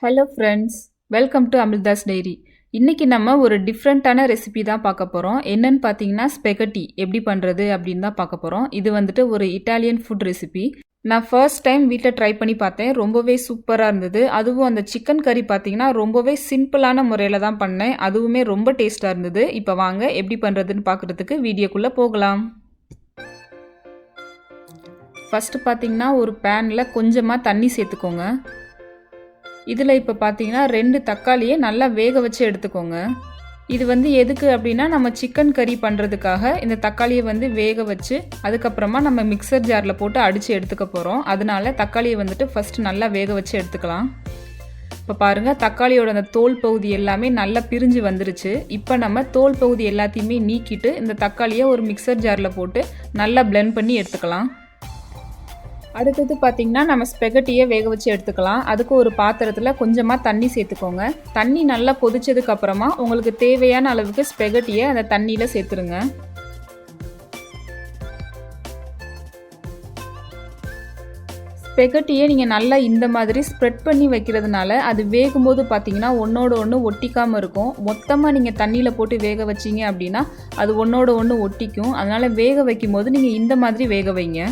Hello friends, welcome to Amrita's diary. இன்றைக்கி நம்ம ஒரு டிஃப்ரெண்ட்டான ரெசிபி தான் பார்க்க போகிறோம். என்னன்னு பார்த்தீங்கன்னா ஸ்பெகட்டி எப்படி பண்ணுறது அப்படின்னு தான் பார்க்க போகிறோம். இது வந்துட்டு ஒரு இட்டாலியன் ஃபுட் ரெசிபி. நான் ஃபர்ஸ்ட் டைம் வீட்டில் ட்ரை பண்ணி பார்த்தேன். ரொம்பவே சூப்பராக இருந்தது. அதுவும் அந்த சிக்கன் கறி பார்த்தீங்கன்னா ரொம்பவே சிம்பிளான முறையில் தான் பண்ணேன். அதுவுமே ரொம்ப டேஸ்ட்டாக இருந்தது. இப்போ வாங்க எப்படி பண்ணுறதுன்னு பார்க்குறதுக்கு வீடியோக்குள்ளே போகலாம். ஃபஸ்ட்டு பார்த்தீங்கன்னா ஒரு பேனில் கொஞ்சமாக தண்ணி சேர்த்துக்கோங்க. இதில் இப்போ பார்த்தீங்கன்னா 2 தக்காளியை நல்லா வேக வச்சு எடுத்துக்கோங்க. இது எதுக்கு அப்படின்னா நம்ம சிக்கன் கறி பண்ணுறதுக்காக இந்த தக்காளியை வேக வச்சு அதுக்கப்புறமா நம்ம மிக்சர் ஜாரில் போட்டு அடித்து எடுத்துக்க போகிறோம். அதனால தக்காளியை ஃபஸ்ட்டு நல்லா வேக வச்சு எடுத்துக்கலாம். இப்போ பாருங்கள், தக்காளியோட அந்த தோல் பகுதி எல்லாமே நல்லா பிரிஞ்சு வந்துருச்சு. இப்போ நம்ம தோல் பகுதி எல்லாத்தையுமே நீக்கிட்டு இந்த தக்காளியை ஒரு மிக்சர் ஜாரில் போட்டு நல்லா பிளெண்ட் பண்ணி எடுத்துக்கலாம். அடுத்தது பார்த்திங்கன்னா நம்ம ஸ்பெகட்டியை வேக வச்சு எடுத்துக்கலாம். அதுக்கு ஒரு பாத்திரத்தில் கொஞ்சமாக தண்ணி சேர்த்துக்கோங்க. தண்ணி நல்லா கொதிச்சதுக்கப்புறமா உங்களுக்கு தேவையான அளவுக்கு ஸ்பெகட்டியை அந்த தண்ணியில் சேர்த்துருங்க. ஸ்பெகட்டியை நீங்கள் நல்லா இந்த மாதிரி ஸ்ப்ரெட் பண்ணி வைக்கிறதுனால அது வேகும்போது பார்த்தீங்கன்னா ஒன்றோட ஒன்று ஒட்டிக்காமல் இருக்கும். மொத்தமாக நீங்கள் தண்ணியில் போட்டு வேக வச்சிங்க அப்படின்னா அது ஒன்றோட ஒன்று ஒட்டிக்கும். அதனால் வேக வைக்கும் போது நீங்கள் இந்த மாதிரி வேக வைங்க.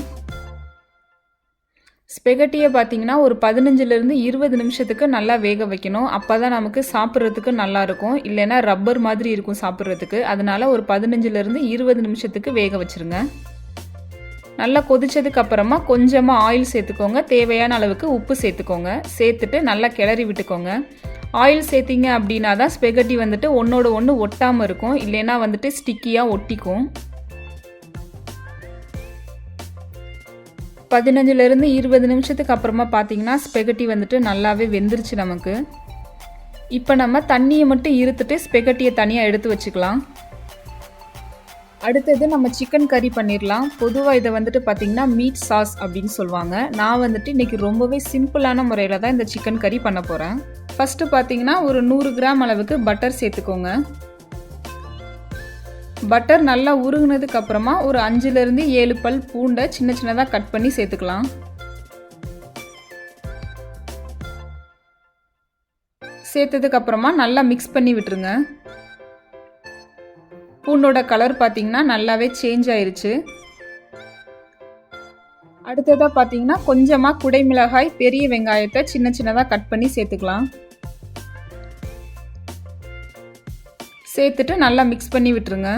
ஸ்பெகட்டியை பார்த்தீங்கன்னா ஒரு 15லேருந்து 20 நிமிஷத்துக்கு நல்லா வேக வைக்கணும். அப்போ தான் நமக்கு சாப்பிட்றதுக்கு நல்லாயிருக்கும். இல்லைன்னா ரப்பர் மாதிரி இருக்கும் சாப்பிட்றதுக்கு. அதனால் ஒரு 15லேருந்து 20 நிமிஷத்துக்கு வேக வச்சுருங்க. நல்லா கொதிச்சதுக்கு அப்புறமா கொஞ்சமாக ஆயில் சேர்த்துக்கோங்க. தேவையான அளவுக்கு உப்பு சேர்த்துக்கோங்க. சேர்த்துட்டு நல்லா கிளறி விட்டுக்கோங்க. ஆயில் சேர்த்திங்க அப்படின்னா தான் ஸ்பெகட்டி ஒன்றோட ஒன்று ஒட்டாமல் இருக்கும். இல்லைன்னா ஸ்டிக்கியாக ஒட்டிக்கும். 15லேருந்து 20 நிமிஷத்துக்கு அப்புறமா பார்த்தீங்கன்னா ஸ்பெகட்டி நல்லாவே வெந்துருச்சு நமக்கு. இப்போ நம்ம தண்ணியை மட்டும் இருத்துட்டு ஸ்பெகட்டியை தனியாக எடுத்து வச்சுக்கலாம். அடுத்தது நம்ம சிக்கன் கறி பண்ணிடலாம். பொதுவாக இதை பார்த்தீங்கன்னா மீட் சாஸ் அப்படின்னு சொல்லுவாங்க. நான் இன்றைக்கி ரொம்பவே சிம்பிளான முறையில் தான் இந்த சிக்கன் கறி பண்ண போகிறேன். ஃபஸ்ட்டு பார்த்தீங்கன்னா ஒரு 100 கிராம் அளவுக்கு பட்டர் சேர்த்துக்கோங்க. பட்டர் நல்லா உருகுனதுக்கு அப்புறமா ஒரு 5லேருந்து 7 பல் பூண்டை சின்ன சின்னதாக கட் பண்ணி சேர்த்துக்கலாம். சேர்த்ததுக்கு அப்புறமா நல்லா மிக்ஸ் பண்ணி விட்டுருங்க. பூண்டோட கலர் பார்த்தீங்கன்னா நல்லாவே சேஞ்ச் ஆயிருச்சு. அடுத்ததாக பார்த்தீங்கன்னா கொஞ்சமாக குடைமிளகாய், பெரிய வெங்காயத்தை சின்ன சின்னதாக கட் பண்ணி சேர்த்துக்கலாம். சேர்த்துட்டு நல்லா மிக்ஸ் பண்ணி விட்டுருங்க.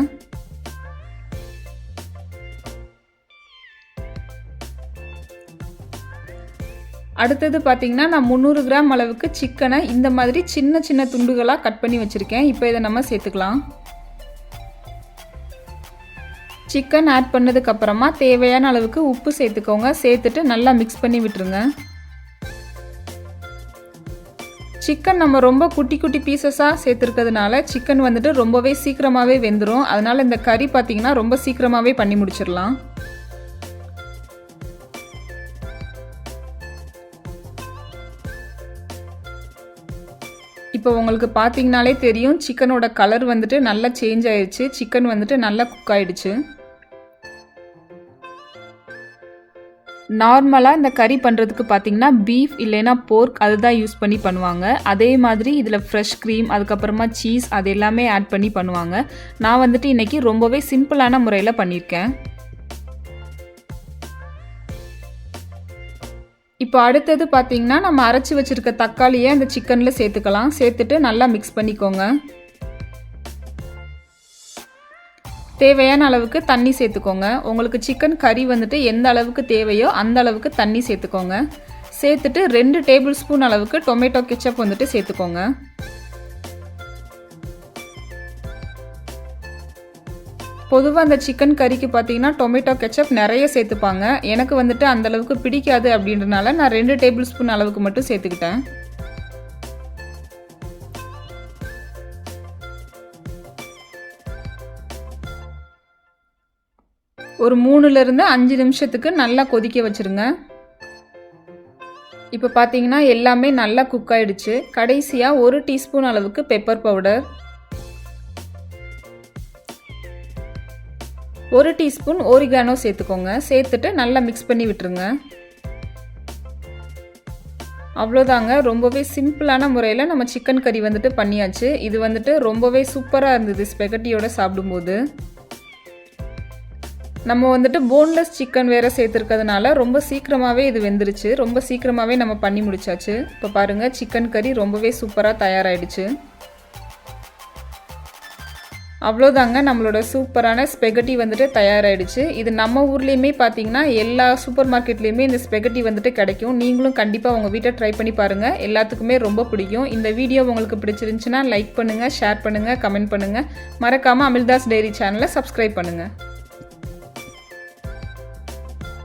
அடுத்தது பார்த்தீங்கன்னா நான் 300 கிராம் அளவுக்கு சிக்கனை இந்த மாதிரி சின்ன சின்ன துண்டுகளாக கட் பண்ணி வச்சுருக்கேன். இப்போ இதை நம்ம சேர்த்துக்கலாம். சிக்கன் ஆட் பண்ணதுக்கப்புறமா தேவையான அளவுக்கு உப்பு சேர்த்துக்கோங்க. சேர்த்துட்டு நல்லா மிக்ஸ் பண்ணி விட்டுருங்க. சிக்கன் நம்ம ரொம்ப குட்டி குட்டி பீசஸாக சேர்த்துருக்கிறதுனால சிக்கன் ரொம்பவே சீக்கிரமாகவே வெந்துடும். அதனால் இந்த கறி பார்த்திங்கன்னா ரொம்ப சீக்கிரமாகவே பண்ணி முடிச்சிடலாம். இப்போ உங்களுக்கு பார்த்தீங்கனாலே தெரியும், சிக்கனோட கலர் நல்லா சேஞ்ச் ஆயிடுச்சு. சிக்கன் நல்லா குக் ஆயிடுச்சு. நார்மலாக இந்த கறி பண்ணுறதுக்கு பார்த்தீங்கன்னா பீஃப் இல்லைன்னா போர்க் அதுதான் யூஸ் பண்ணி பண்ணுவாங்க. அதே மாதிரி இதில் ஃப்ரெஷ் க்ரீம், அதுக்கப்புறமா சீஸ் அது எல்லாமே ஆட் பண்ணி பண்ணுவாங்க. நான் இன்றைக்கி ரொம்பவே சிம்பிளான முறையில் பண்ணியிருக்கேன். இப்போ அடுத்தது பார்த்தீங்கன்னா நம்ம அரைச்சி வச்சுருக்க தக்காளியை அந்த சிக்கனில் சேர்த்துக்கலாம். சேர்த்துட்டு நல்லா மிக்ஸ் பண்ணிக்கோங்க. தேவையான அளவுக்கு தண்ணி சேர்த்துக்கோங்க. உங்களுக்கு சிக்கன் கறி எந்த அளவுக்கு தேவையோ அந்த அளவுக்கு தண்ணி சேர்த்துக்கோங்க. சேர்த்துட்டு 2 டேபிள் ஸ்பூன் அளவுக்கு டொமேட்டோ கெச்சப் சேர்த்துக்கோங்க. பொதுவாக அந்த சிக்கன் கறிக்கு பார்த்தீங்கன்னா டொமேட்டோ கெச்சப் நிறைய சேர்த்துப்பாங்க. எனக்கு அந்த அளவுக்கு பிடிக்காது அப்படின்றனால நான் 2 டேபிள் ஸ்பூன் அளவுக்கு மட்டும் சேர்த்துக்கிட்டேன். ஒரு 3லேருந்து 5 நிமிஷத்துக்கு நல்லா கொதிக்க வச்சுருங்க. இப்போ பார்த்தீங்கன்னா எல்லாமே நல்லா குக் ஆயிடுச்சு. கடைசியாக 1 டீஸ்பூன் அளவுக்கு பெப்பர் பவுடர், 1 டீஸ்பூன் ஓரிகானோ சேர்த்துக்கோங்க. சேர்த்துட்டு நல்லா மிக்ஸ் பண்ணி விட்டுருங்க. அவ்வளோதாங்க. ரொம்பவே சிம்பிளான முறையில் நம்ம சிக்கன் கறி வந்துட்டு பண்ணியாச்சு. இது வந்துட்டு ரொம்பவே சூப்பராக இருந்தது ஸ்பெகட்டியோட சாப்பிடும்போது. நம்ம வந்துட்டு போன்லெஸ் சிக்கன் வேறு சேர்த்துருக்கிறதுனால ரொம்ப சீக்கிரமாகவே இது வெந்துருச்சு. ரொம்ப சீக்கிரமாகவே நம்ம பண்ணி முடிச்சாச்சு. இப்போ பாருங்கள், சிக்கன் கறி ரொம்பவே சூப்பராக தயாராகிடுச்சு. அவ்வளோதாங்க, நம்மளோட சூப்பரான ஸ்பெகட்டி வந்துட்டு தயாராகிடுச்சு. இது நம்ம ஊர்லேயுமே பார்த்தீங்கன்னா எல்லா சூப்பர் மார்க்கெட்லேயுமே இந்த ஸ்பெகட்டி வந்துட்டு கிடைக்கும். நீங்களும் கண்டிப்பாக உங்கள் வீட்டை ட்ரை பண்ணி பாருங்கள். எல்லாத்துக்குமே ரொம்ப பிடிக்கும். இந்த வீடியோ உங்களுக்கு பிடிச்சிருந்துச்சுன்னா லைக் பண்ணுங்கள், ஷேர் பண்ணுங்கள், கமெண்ட் பண்ணுங்கள். மறக்காமல் அமில்தாஸ் டைரி சேனலை சப்ஸ்கிரைப் பண்ணுங்கள்.